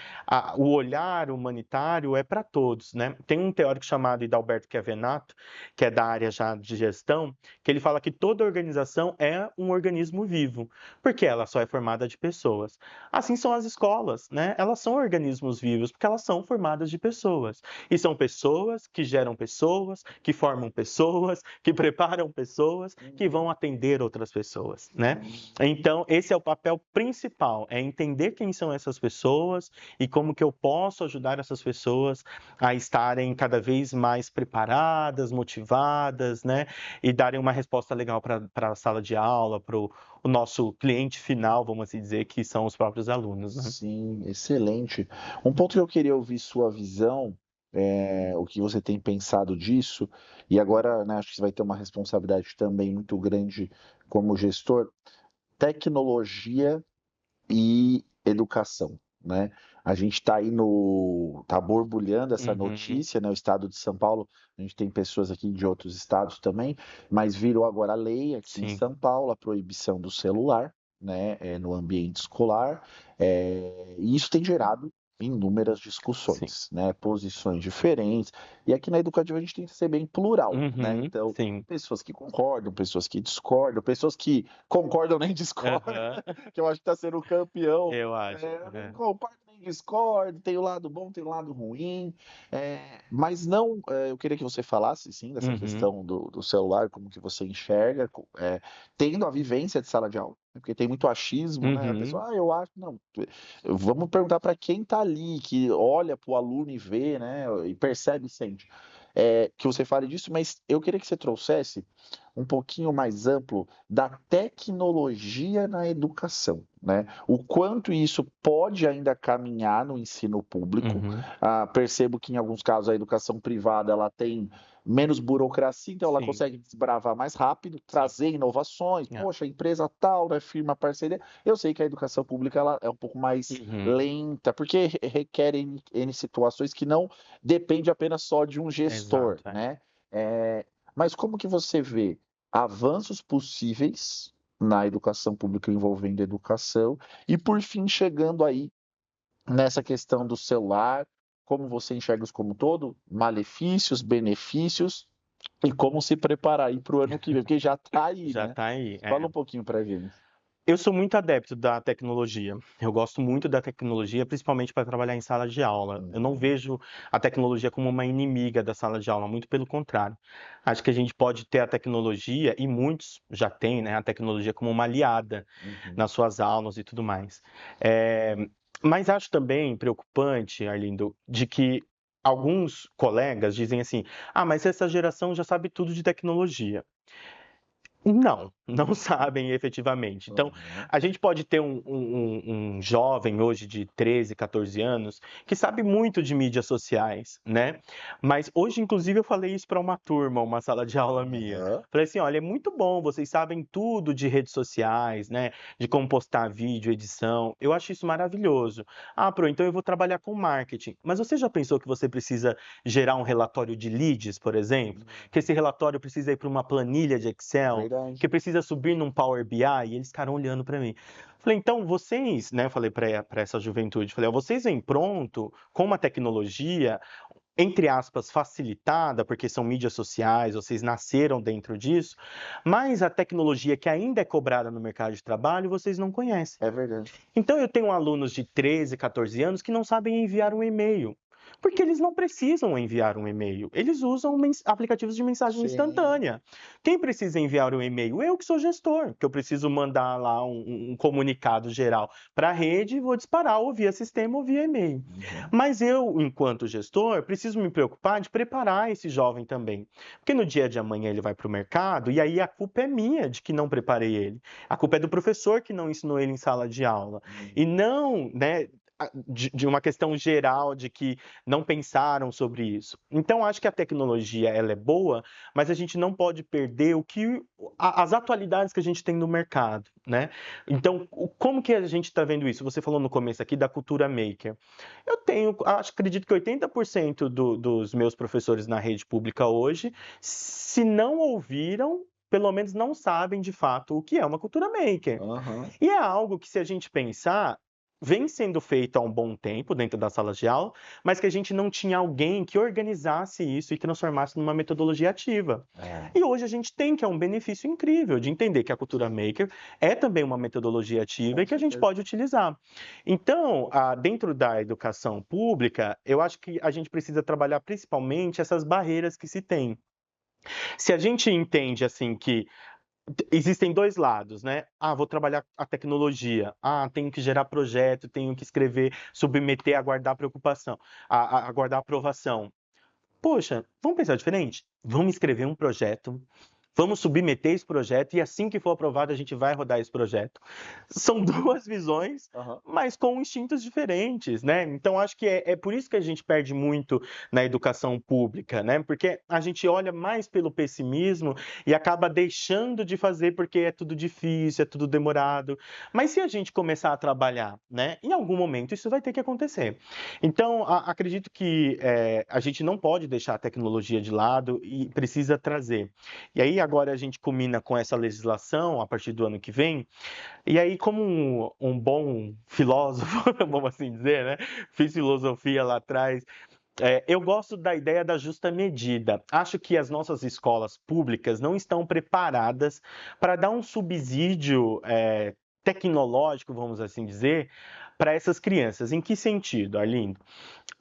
o olhar humanitário é para todos, né? Tem um teórico chamado Hidalberto Chiavenato, que é da área já de gestão, que ele fala que toda organização é um organismo vivo, porque ela só é formada de pessoas. Assim são as escolas, né? Elas são organismos vivos, porque elas são formadas de pessoas. E são pessoas que geram pessoas, que formam pessoas, que preparam pessoas, que vão atender outras pessoas, né? Então, esse é o papel principal, é entender quem são essas pessoas e como que eu posso ajudar essas pessoas a estarem cada vez mais preparadas, motivadas, né? E darem uma resposta legal para a sala de aula, para o nosso cliente final, vamos assim dizer, que são os próprios alunos, né? Sim, excelente. Um ponto que eu queria ouvir sua visão, o que você tem pensado disso, e agora, né, acho que você vai ter uma responsabilidade também muito grande como gestor, tecnologia e educação, né? A gente está aí tá borbulhando essa notícia, né? O estado de São Paulo, a gente tem pessoas aqui de outros estados também, mas virou agora lei aqui em Sim. São Paulo a proibição do celular, né? No ambiente escolar, e isso tem gerado inúmeras discussões, né? Posições diferentes, e aqui na Educativa a gente tem que ser bem plural, né? Então, Sim. pessoas que concordam, pessoas que discordam, pessoas que concordam nem discordam, que eu acho que está sendo o campeão. Eu acho. Eu nem concordo nem discordo, tem o lado bom, tem o lado ruim, mas não, eu queria que você falasse, sim, dessa questão do celular, como que você enxerga, tendo a vivência de sala de aula, né, porque tem muito achismo, né? A pessoa, eu acho, não, vamos perguntar para quem está ali, que olha para o aluno e vê, né, e percebe e sente. Que você fale disso, mas eu queria que você trouxesse um pouquinho mais amplo da tecnologia na educação, né? O quanto isso pode ainda caminhar no ensino público. Percebo que em alguns casos a educação privada ela tem menos burocracia, então ela Sim. consegue desbravar mais rápido, trazer inovações. Poxa, empresa tal, né, firma parceria. Eu sei que a educação pública ela é um pouco mais lenta, porque requer N situações que não depende apenas só de um gestor, Exato, né? Mas como que você vê avanços possíveis na educação pública envolvendo educação e, por fim, chegando aí nessa questão do celular, como você enxerga isso como um todo, malefícios, benefícios e como se preparar aí para o ano que vem, porque já está aí, Já né? está aí. Fala um pouquinho para gente. Eu sou muito adepto da tecnologia. Eu gosto muito da tecnologia, principalmente para trabalhar em sala de aula. Eu não Uhum, vejo a tecnologia como uma inimiga da sala de aula, muito pelo contrário. Acho que a gente pode ter a tecnologia, e muitos já têm, né, a tecnologia como uma aliada uhum. nas suas aulas e tudo mais. É, mas acho também preocupante, Arlindo, de que alguns colegas dizem assim: ah, mas essa geração já sabe tudo de tecnologia. Não, não sabem efetivamente. Então, Aham. a gente pode ter um jovem hoje de 13, 14 anos que sabe muito de mídias sociais, né? Mas hoje, inclusive, eu falei isso para uma turma, uma sala de aula minha. Aham. Falei assim: olha, é muito bom, vocês sabem tudo de redes sociais, né? De como postar vídeo, edição. Eu acho isso maravilhoso. Ah, Pro, então eu vou trabalhar com marketing. Mas você já pensou que você precisa gerar um relatório de leads, por exemplo? Que esse relatório precisa ir para uma planilha de Excel? Verdade. Que precisa subir num Power BI, e eles ficaram olhando para mim. Falei, então vocês, né, eu falei para essa juventude, falei, ó, vocês vêm pronto com uma tecnologia, entre aspas, facilitada, porque são mídias sociais, vocês nasceram dentro disso, mas a tecnologia que ainda é cobrada no mercado de trabalho, vocês não conhecem. É verdade. Então, eu tenho alunos de 13, 14 anos que não sabem enviar um e-mail, porque eles não precisam enviar um e-mail, eles usam aplicativos de mensagem Sim. instantânea. Quem precisa enviar um e-mail? Eu que sou gestor, que eu preciso mandar lá um comunicado geral para a rede e vou disparar ou via sistema ou via e-mail. Uhum. Mas eu, enquanto gestor, preciso me preocupar de preparar esse jovem também, porque no dia de amanhã ele vai para o mercado e aí a culpa é minha de que não preparei ele. A culpa é do professor que não ensinou ele em sala de aula. E Uhum. não, né, de uma questão geral de que não pensaram sobre isso. Então, acho que a tecnologia ela é boa, mas a gente não pode perder as atualidades que a gente tem no mercado, né? Então, como que a gente está vendo isso? Você falou no começo aqui da cultura maker. Eu tenho, acredito que 80% dos meus professores na rede pública hoje, se não ouviram, pelo menos não sabem de fato o que é uma cultura maker. Aham. E é algo que, se a gente pensar, vem sendo feito há um bom tempo dentro das salas de aula, mas que a gente não tinha alguém que organizasse isso e transformasse numa metodologia ativa. É, E hoje a gente tem, que é um benefício incrível de entender que a cultura maker é também uma metodologia ativa com e que a gente certeza. pode utilizar. Então, dentro da educação pública, eu acho que a gente precisa trabalhar principalmente essas barreiras que se tem. Se a gente entende assim que existem dois lados, né? Ah, vou trabalhar a tecnologia. Ah, tenho que gerar projeto, tenho que escrever, submeter, aguardar preocupação, aguardar aprovação. Poxa, vamos pensar diferente? Vamos escrever um projeto, vamos submeter esse projeto e assim que for aprovado a gente vai rodar esse projeto. São duas visões, Aham. mas com instintos diferentes, né? Então acho que é por isso que a gente perde muito na educação pública, né? Porque a gente olha mais pelo pessimismo e acaba deixando de fazer porque é tudo difícil, é tudo demorado. Mas se a gente começar a trabalhar, né? Em algum momento isso vai ter que acontecer. Então acredito que a gente não pode deixar a tecnologia de lado e precisa trazer. E aí agora a gente culmina com essa legislação a partir do ano que vem, e aí como um bom filósofo, vamos assim dizer, né? Fiz filosofia lá atrás. Eu gosto da ideia da justa medida. Acho que as nossas escolas públicas não estão preparadas para dar um subsídio tecnológico, vamos assim dizer, para essas crianças. Em que sentido, Arlindo?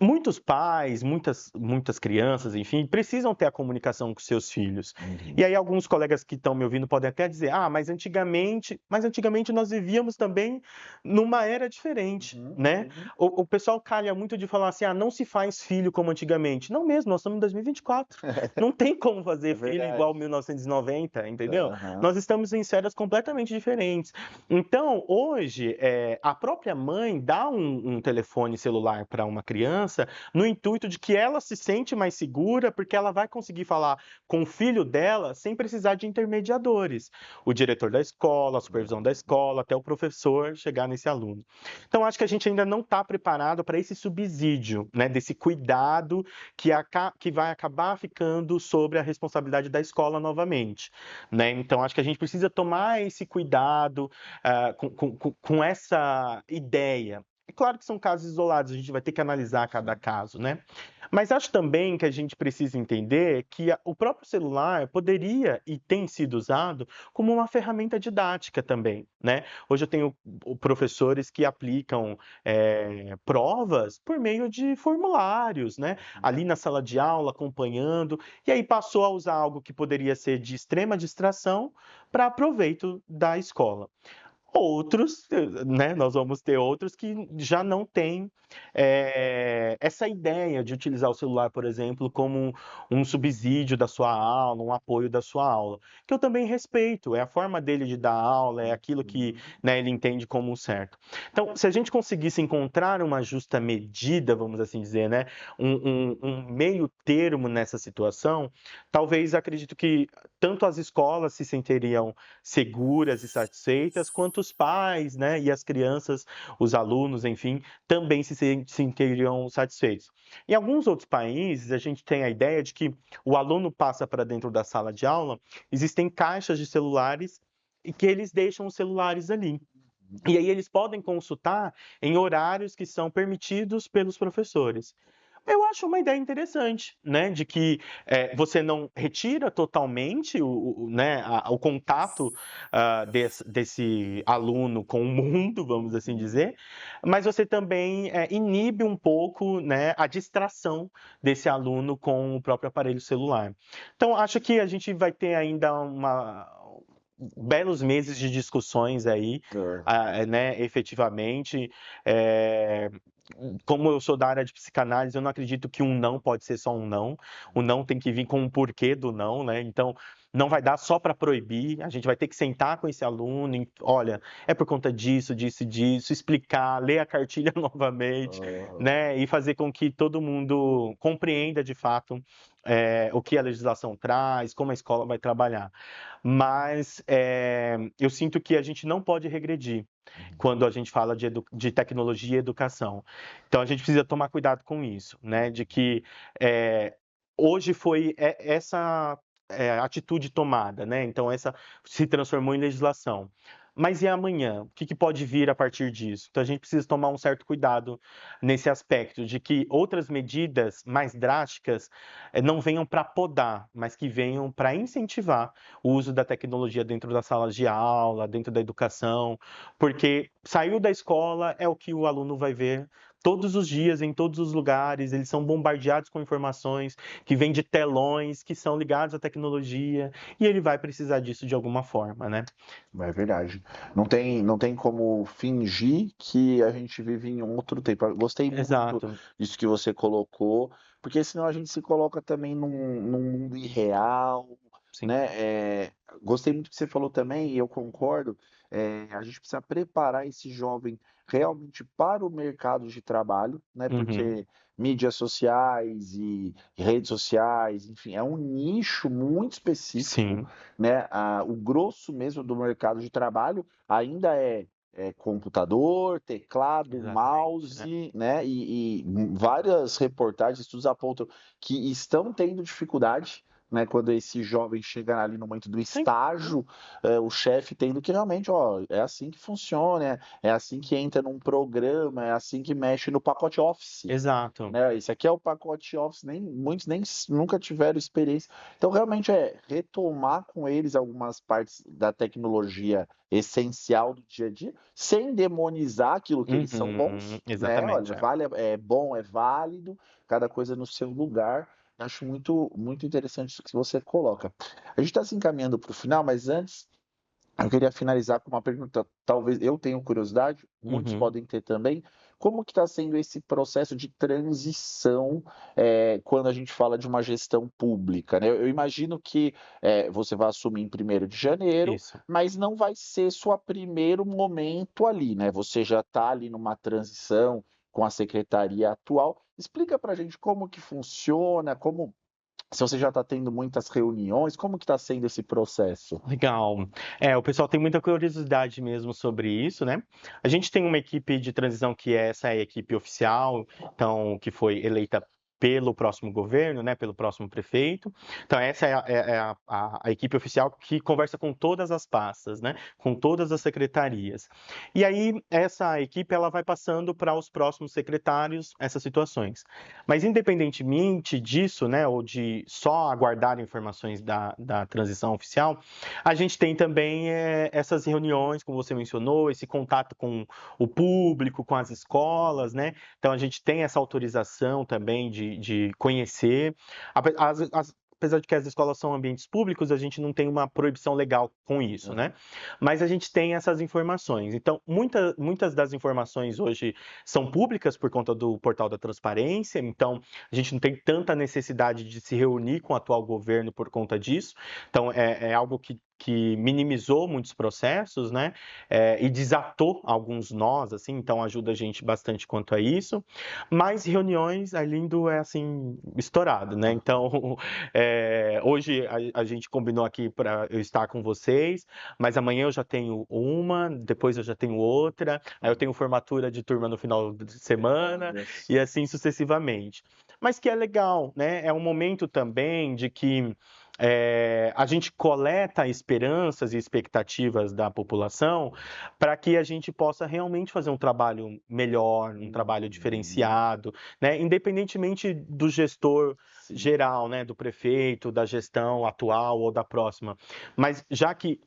Muitos pais, muitas crianças, enfim, precisam ter a comunicação com seus filhos. E Uhum. aí alguns colegas que estão me ouvindo podem até dizer: "Ah, mas antigamente nós vivíamos também numa era diferente", Uhum. né? Uhum. O pessoal calha muito de falar assim: "Ah, não se faz filho como antigamente". Não mesmo, nós estamos em 2024. Não tem como É fazer filho verdade. igual 1990, entendeu? Aham. Nós estamos em esferas completamente diferentes. Então, hoje, a própria mãe mãe dá um telefone celular para uma criança no intuito de que ela se sente mais segura, porque ela vai conseguir falar com o filho dela sem precisar de intermediadores. O diretor da escola, a supervisão da escola, até o professor chegar nesse aluno. Então, acho que a gente ainda não está preparado para esse subsídio, né, desse cuidado que vai acabar ficando sobre a responsabilidade da escola novamente, né? Então, acho que a gente precisa tomar esse cuidado com essa ideia. É claro que são casos isolados, a gente vai ter que analisar cada caso, né? Mas acho também que a gente precisa entender que o próprio celular poderia e tem sido usado como uma ferramenta didática também, né? Hoje eu tenho professores que aplicam provas por meio de formulários, né? Ali na sala de aula, acompanhando, e aí passou a usar algo que poderia ser de extrema distração para proveito da escola. Outros, né, nós vamos ter outros que já não têm essa ideia de utilizar o celular, por exemplo, como um subsídio da sua aula, um apoio da sua aula, que eu também respeito, é a forma dele de dar aula, é aquilo que, né, ele entende como certo. Então, se a gente conseguisse encontrar uma justa medida, vamos assim dizer, né, um meio termo nessa situação, talvez acredito que tanto as escolas se sentiriam seguras e satisfeitas, quanto os pais, né, e as crianças, os alunos, enfim, também se sentiriam satisfeitos. Em alguns outros países, a gente tem a ideia de que o aluno passa para dentro da sala de aula, existem caixas de celulares e que eles deixam os celulares ali. E aí eles podem consultar em horários que são permitidos pelos professores. Eu acho uma ideia interessante, né, de que você não retira totalmente né, o contato desse aluno com o mundo, vamos assim dizer, mas você também inibe um pouco, né, a distração desse aluno com o próprio aparelho celular. Então, acho que a gente vai ter ainda belos meses de discussões aí, né, efetivamente. É, Como eu sou da área de psicanálise, eu não acredito que um não pode ser só um não. O não tem que vir com um porquê do não, né? Então, não vai dar só para proibir. A gente vai ter que sentar com esse aluno, olha, é por conta disso, disso, disso, explicar, ler a cartilha novamente, né? E fazer com que todo mundo compreenda de fato o que a legislação traz, como a escola vai trabalhar. Mas eu sinto que a gente não pode regredir quando a gente fala de tecnologia e educação. Então, a gente precisa tomar cuidado com isso, né? De que hoje foi essa atitude tomada, né? Então, essa se transformou em legislação. Mas e amanhã? O que pode vir a partir disso? Então, a gente precisa tomar um certo cuidado nesse aspecto, de que outras medidas mais drásticas não venham para podar, mas que venham para incentivar o uso da tecnologia dentro das salas de aula, dentro da educação, porque saiu da escola é o que o aluno vai ver todos os dias, em todos os lugares, eles são bombardeados com informações que vêm de telões, que são ligados à tecnologia, e ele vai precisar disso de alguma forma, né? É verdade. Não tem como fingir que a gente vive em outro tempo. Eu gostei muito Exato, disso que você colocou, porque senão a gente se coloca também num mundo irreal, sim. né? Gostei muito que você falou também, e eu concordo. A gente precisa preparar esse jovem realmente para o mercado de trabalho, né? Uhum. Porque mídias sociais e redes sociais, enfim, é um nicho muito específico, Sim, né? O grosso mesmo do mercado de trabalho ainda é computador, teclado, exatamente, né? mouse, né? E várias reportagens, estudos apontam que estão tendo dificuldade, né? Quando esse jovem chega ali no momento do Sim, estágio, o chefe tendo que realmente, ó, é assim que funciona, é assim que entra num programa, é assim que mexe no pacote Office. exato. Né? Esse aqui é o pacote Office, muitos nem nunca tiveram experiência. Então, realmente é retomar com eles algumas partes da tecnologia essencial do dia a dia, sem demonizar aquilo que eles são bons, né? Exatamente, Olha, vale, é bom, é válido, cada coisa no seu lugar. Acho muito, muito interessante isso que você coloca. A gente está se encaminhando para o final, mas antes eu queria finalizar com uma pergunta. Talvez eu tenha curiosidade, muitos Uhum. podem ter também. Como que está sendo esse processo de transição quando a gente fala de uma gestão pública, né? Eu imagino que você vai assumir em 1º de janeiro, Isso. mas não vai ser seu primeiro momento ali, né? Você já está ali numa transição com a secretaria atual. Explica para a gente como que funciona, se você já está tendo muitas reuniões, como que está sendo esse processo? Legal. O pessoal tem muita curiosidade mesmo sobre isso, né? A gente tem uma equipe de transição que essa é a equipe oficial, então, que foi eleita pelo próximo governo, né, pelo próximo prefeito. Então, essa é a equipe oficial que conversa com todas as pastas, né, com todas as secretarias. E aí, essa equipe ela vai passando para os próximos secretários essas situações. Mas, independentemente disso, né, ou de só aguardar informações da transição oficial, a gente tem também essas reuniões, como você mencionou, esse contato com o público, com as escolas, né? Então a gente tem essa autorização também de conhecer. Apesar de que as escolas são ambientes públicos, a gente não tem uma proibição legal com isso, né? Mas a gente tem essas informações. Então, muitas das informações hoje são públicas por conta do portal da transparência, então a gente não tem tanta necessidade de se reunir com o atual governo por conta disso. Então, é algo que minimizou muitos processos, né? E desatou alguns nós, assim, então ajuda a gente bastante quanto a isso. Mas reuniões, Arlindo, é assim, estourado, né? Então, hoje a gente combinou aqui para eu estar com vocês, mas amanhã eu já tenho uma, depois eu já tenho outra, aí eu tenho formatura de turma no final de semana, e assim sucessivamente. Mas que é legal, né? É um momento também de que a gente coleta esperanças e expectativas da população para que a gente possa realmente fazer um trabalho melhor, um trabalho diferenciado, né? Independentemente do gestor geral, né? Do prefeito, da gestão atual ou da próxima. Mas já que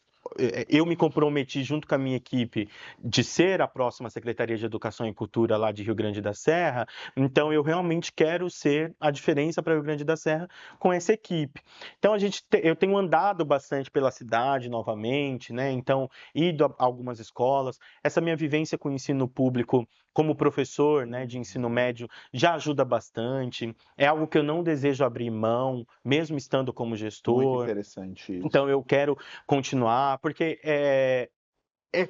eu me comprometi junto com a minha equipe de ser a próxima Secretaria de Educação e Cultura lá de Rio Grande da Serra, então eu realmente quero ser a diferença para Rio Grande da Serra com essa equipe. Então eu tenho andado bastante pela cidade novamente, né? Então ido a algumas escolas. Essa minha vivência com o ensino público como professor, né, de ensino médio já ajuda bastante. É algo que eu não desejo abrir mão, mesmo estando como Muito gestor. interessante isso. Então eu quero continuar, porque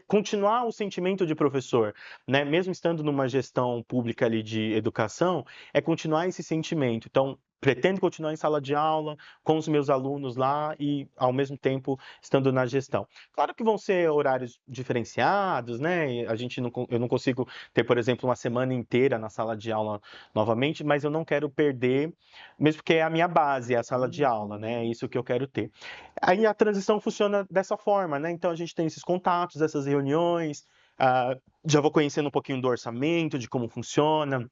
continuar o sentimento de professor, né? Mesmo estando numa gestão pública ali de educação, é continuar esse sentimento. Então, pretendo continuar em sala de aula, com os meus alunos lá e, ao mesmo tempo, estando na gestão. Claro que vão ser horários diferenciados, né? Eu não consigo ter, por exemplo, uma semana inteira na sala de aula novamente, mas eu não quero perder, mesmo porque é a minha base, é a sala de aula, né? É isso que eu quero ter. Aí a transição funciona dessa forma, né? Então a gente tem esses contatos, essas reuniões, já vou conhecendo um pouquinho do orçamento, de como funciona,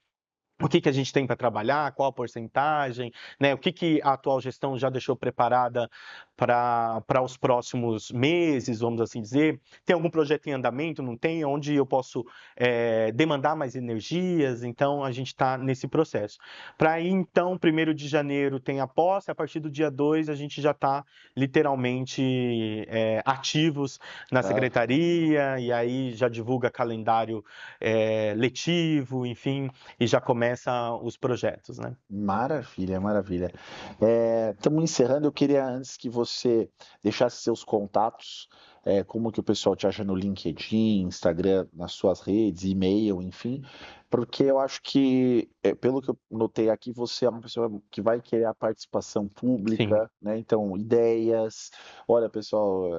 o que a gente tem para trabalhar, qual a porcentagem, né? O que a atual gestão já deixou preparada para os próximos meses, vamos assim dizer. Tem algum projeto em andamento? Não tem? Onde eu posso demandar mais energias? Então, a gente está nesse processo. Para aí, então, 1º de janeiro tem a posse, a partir do dia 2 a gente já está literalmente ativos na secretaria, e aí já divulga calendário letivo, enfim, e já começa os projetos, né? Maravilha, maravilha. Estamos encerrando. Eu queria, antes que você deixasse seus contatos, como que o pessoal te acha no LinkedIn, Instagram, nas suas redes, e-mail, enfim, porque eu acho que, pelo que eu notei aqui, você é uma pessoa que vai querer a participação Sim. pública, né? Então, ideias. Olha, pessoal,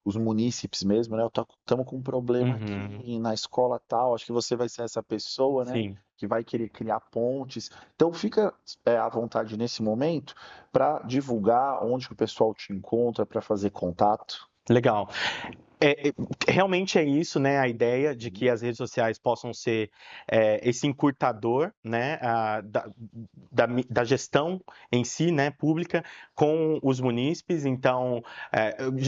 os munícipes mesmo, né? Estamos com um problema Uhum. aqui na escola tal. Acho que você vai ser essa pessoa, né? Sim. Que vai querer criar pontes. Então fica à vontade nesse momento para divulgar onde que o pessoal te encontra para fazer contato. Legal. Realmente é isso, né? A ideia de que as redes sociais possam ser esse encurtador, né? Da gestão em si, né? Pública com os munícipes. Então,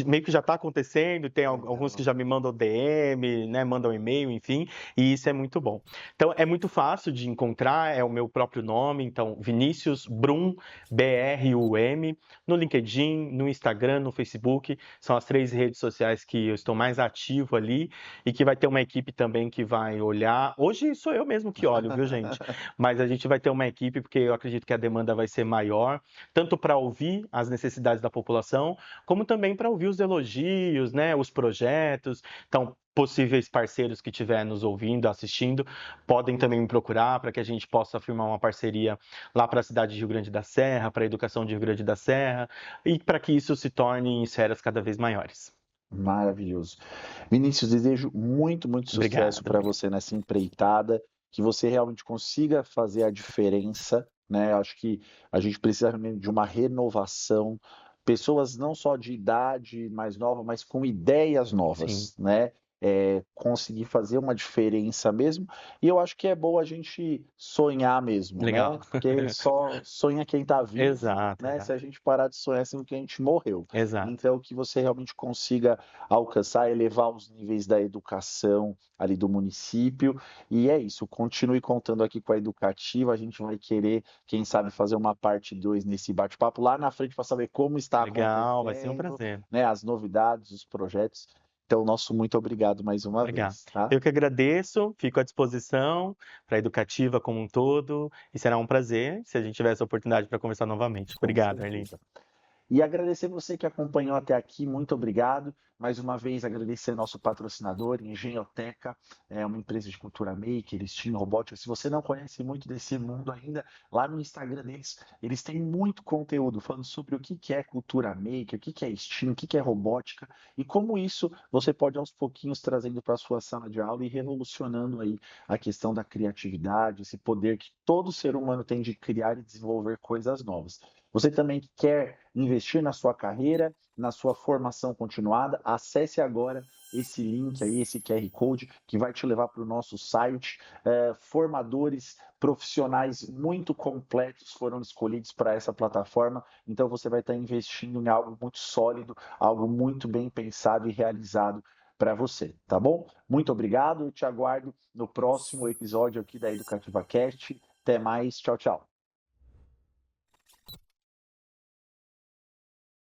meio que já está acontecendo. Tem alguns que já me mandam DM, né? Mandam e-mail, enfim. E isso é muito bom. Então, é muito fácil de encontrar. É o meu próprio nome. Então, Vinícius Brum, BRUM, no LinkedIn, no Instagram, no Facebook. São as 3 redes sociais que eu estou mais ativo ali e que vai ter uma equipe também que vai olhar. Hoje sou eu mesmo que olho, viu, gente? Mas a gente vai ter uma equipe porque eu acredito que a demanda vai ser maior, tanto para ouvir as necessidades da população, como também para ouvir os elogios, né, os projetos. Então, possíveis parceiros que estiver nos ouvindo, assistindo, podem também me procurar para que a gente possa firmar uma parceria lá para a cidade de Rio Grande da Serra, para a educação de Rio Grande da Serra, e para que isso se torne em esferas cada vez maiores. Maravilhoso. Vinícius, desejo muito, muito sucesso Obrigado, para obrigado. você nessa empreitada, que você realmente consiga fazer a diferença, né? Acho que a gente precisa realmente de uma renovação, pessoas não só de idade mais nova, mas com ideias Sim, novas, né? Conseguir fazer uma diferença mesmo. E eu acho que é bom a gente sonhar mesmo, legal. né? Porque só sonha quem está vivo, Exato, né? Se exato, a gente parar de sonhar, é assim que a gente morreu. exato. Então, que você realmente consiga alcançar, elevar os níveis da educação ali do município. E é isso, continue contando aqui com a Educativa. A gente vai querer, quem sabe, fazer uma parte 2 nesse bate-papo lá na frente para saber como está Legal, vai ser um acontecendo, prazer. né, as novidades, os projetos. Então, nosso muito obrigado mais uma Obrigado. vez, tá? Eu que agradeço, fico à disposição para a Educativa como um todo, e será um prazer se a gente tiver essa oportunidade para conversar novamente. Com Obrigado, Arlindo. certeza. E agradecer você que acompanhou até aqui, muito obrigado. Mais uma vez, agradecer nosso patrocinador, Engenhoteca, é uma empresa de cultura maker, Steam Robótica. Se você não conhece muito desse mundo ainda, lá no Instagram deles, eles têm muito conteúdo falando sobre o que é cultura maker, o que é Steam, o que é robótica e como isso você pode aos pouquinhos trazendo para a sua sala de aula e revolucionando aí a questão da criatividade, esse poder que todo ser humano tem de criar e desenvolver coisas novas. Você também que quer investir na sua carreira, na sua formação continuada, acesse agora esse link aí, esse QR Code, que vai te levar para o nosso site. Formadores profissionais muito completos foram escolhidos para essa plataforma, então você vai estar investindo em algo muito sólido, algo muito bem pensado e realizado para você, tá bom? Muito obrigado, eu te aguardo no próximo episódio aqui da Educativa Cast. Até mais, tchau, tchau.